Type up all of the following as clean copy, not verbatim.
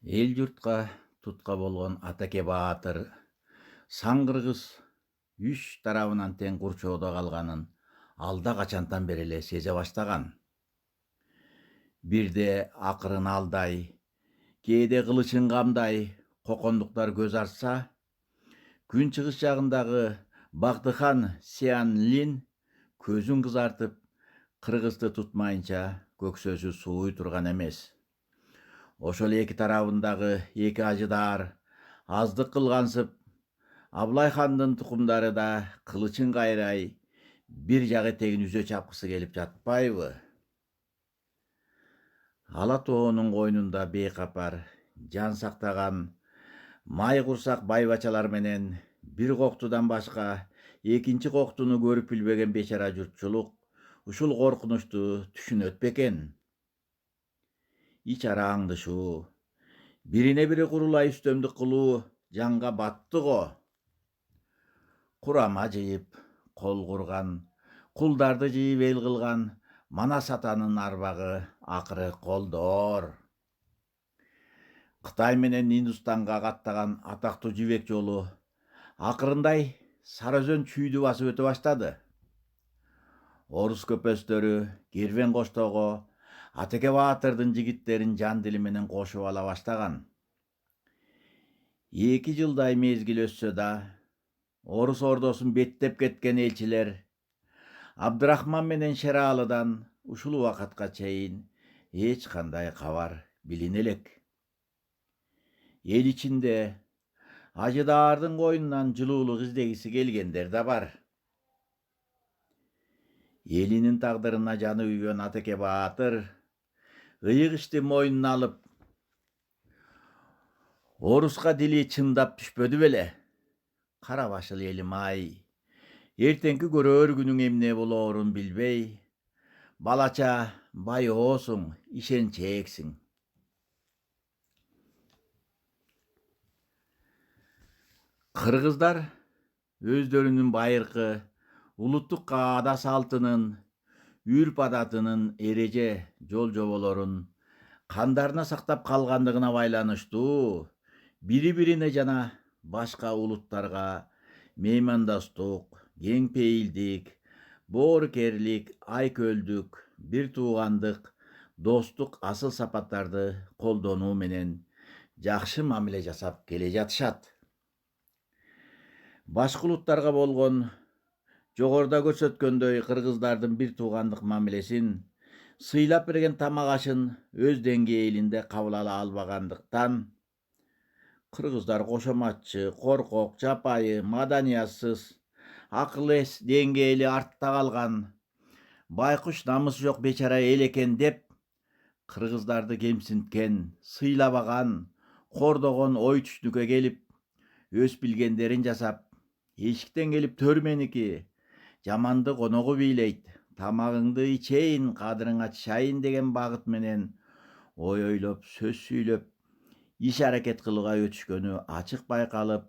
Эл журтка тутка болгон Атаке Баатыр Саң кыргыз үч тарабынан тең курчоодо калганын алда качантан бери эле сезе баштаган. Бирде акырын алдай, кээде кылычын камдай кокондуктар көз ачса, күнчыгыш жагындагы Багдыхан Сианлин көзүн кызартып, кыргызды тутмайынча көксөсү сууй турган эмес. Ошол эки тарабындагы эки ажыдаар аздык кылгансып, Абылай хандын тукумдары да кылычын кайрай, бир жагы тегин үзө чапкысы келип жатпайбы? Ала тоонун койнунда бейкапар, жан сактаган май курсак байбачалар менен бир коктудан башка экинчи коктуну көрүп билбеген бечара журтчулук ушул коркунучту түшүнөт бекен? Ич ара аңдышуу, бирине бири курулай үстөмдүк кылуу жанга батты го. Курама жыйып, кол курган, кулдарды жыйып эл кылган Манас атанын арбагы акыры колдоор. Кытай менен Индустанга каттаган атактуу жибек жолу акырындай Сары Өзөн чүйдү басып өтө баштады. Орус көпөстөрү кервен коштоого Атеке Баатырдын жигиттерин жан дили менен кошуп ала баштаган. 2 жылдай мезгил өссө да, Орус ордосун беттеп кеткен элчилер Абдырахман менен Шералыдан ушул убакытка чейин эч кандай кабар билине элек. Эл ичинде ажыдаардын койнунан жылуулук издегиси келгендер да бар. Элинин тагдырына жаны күйгөн Атеке Баатыр ыйык ишти мойнуна алып, Оруска дили чындап түшпөдү беле? Кара башыл элим ай, эртеңки көрөр күнүң эмне болоорун билбей, балача байоосуң, ишенчээксиң. Кыргыздар өздөрүнүн байыркы улуттук каада салтынын, үрп адатынын эреже жол жоболорун кандарына сактап калгандыгына байланыштуу бири-бирине жана башка улуттарга меймандостук, кең пейилдик, боорукерлик, айкөлдүк, бир туугандык, достук асыл сапаттарды колдонуу менен жакшы мамиле жасап келе жатышат. Башка улуттарга болгон жогоруда көрсөткөндөй кыргыздардын бир туугандык мамилесин, сыйлап берген тамак ашын өз деңгээлинде кабыл ала албагандыктан, кыргыздар кошоматчы, коркок, жапайы, маданиятсыз, акыл эс деңгээли артта калган, байкуш намысы жок бечара эл экен деп, кыргыздарды кемсинткен, сыйлабаган, кордогон ой түшүнүккө келип, өз билгендерин жасап, эшиктен келип төр меники, жаманды коногу бийлейт, тамагыңды ичейин, кадырыңа чейин деген багыт менен ой ойлоп, сөз сүйлөп, иш аракет кылууга өтүшкөнү ачык байкалып,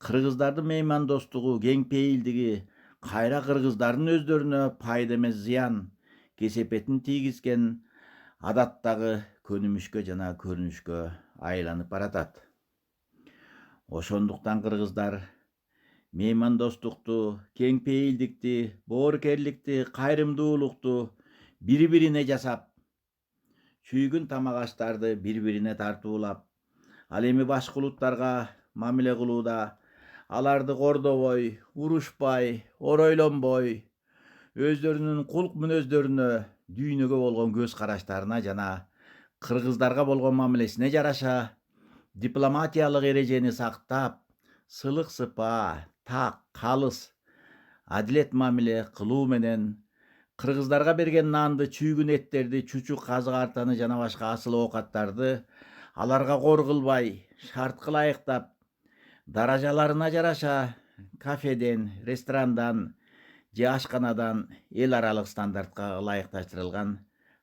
кыргыздардын меймандостугу, кең пейилдиги кайра кыргыздардын өздөрүнө пайда эмес зыян, кесепетин тийгизген адаттагы көнүмүшкө жана көрүнүшкө айланып баратат. Ошондуктан кыргыздар меймандостукту, кең пейилдикти, боорукерликти, кайрымдуулукту бири-бирине жасап, чүйгүн тамак аштарды бири-бирине тартуулап, ал эми башка улуттарга мамиле кылууда аларды кордобой, урушпай, оройлонбой, өздөрүнүн кулк мүнөздөрүнө, дүйнөгө болгон көз караштарына жана кыргыздарга болгон мамилесине жараша дипломатиялык эрежени сактап, сылык сыпаа, так, калыс, адилет мамиле кылуу менен кыргыздарга берген нанды, чүйгүн эттерди, чучук, казык артаны жана башка асыл оокаттарды аларга кор кылбай, шартка ылайыктап, даражаларына жараша кафеден, ресторандан же ашканадан эл аралык стандартка ылайыкташтырылган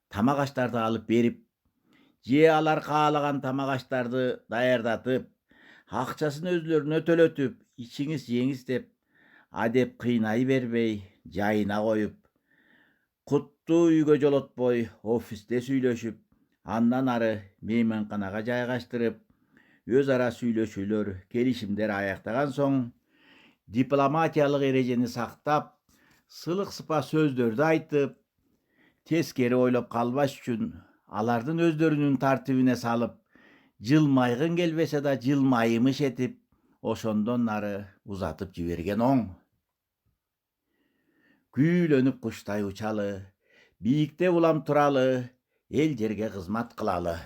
тамак аштарды алып берип, же алар каалаган тамак аштарды даярдатып, акчасын өздөрүнө төлөтүп, ичиңиз жеңиз деп, адеп кыйнай бербей, жайына коюп, куттуу үйгө жолотпой, офисте сүйлөшүп, андан ары мейманканага жайгаштырып, öz ara сүйлөшүүлөр, келишимдер аяктаган соң дипломатиялык эрежени сактап, сылык сыпа сөздөрдү айтып, тескери ойлоп калбаш үчүн алардын өздөрүнүн тартибине салып, жылмайгың келбесе да жылмайымыш этип, ошондон нары узатып жиберген оң. Күүлөнүп куштай учалы, бийикте улам туралы, эл жерге кызмат кылалы.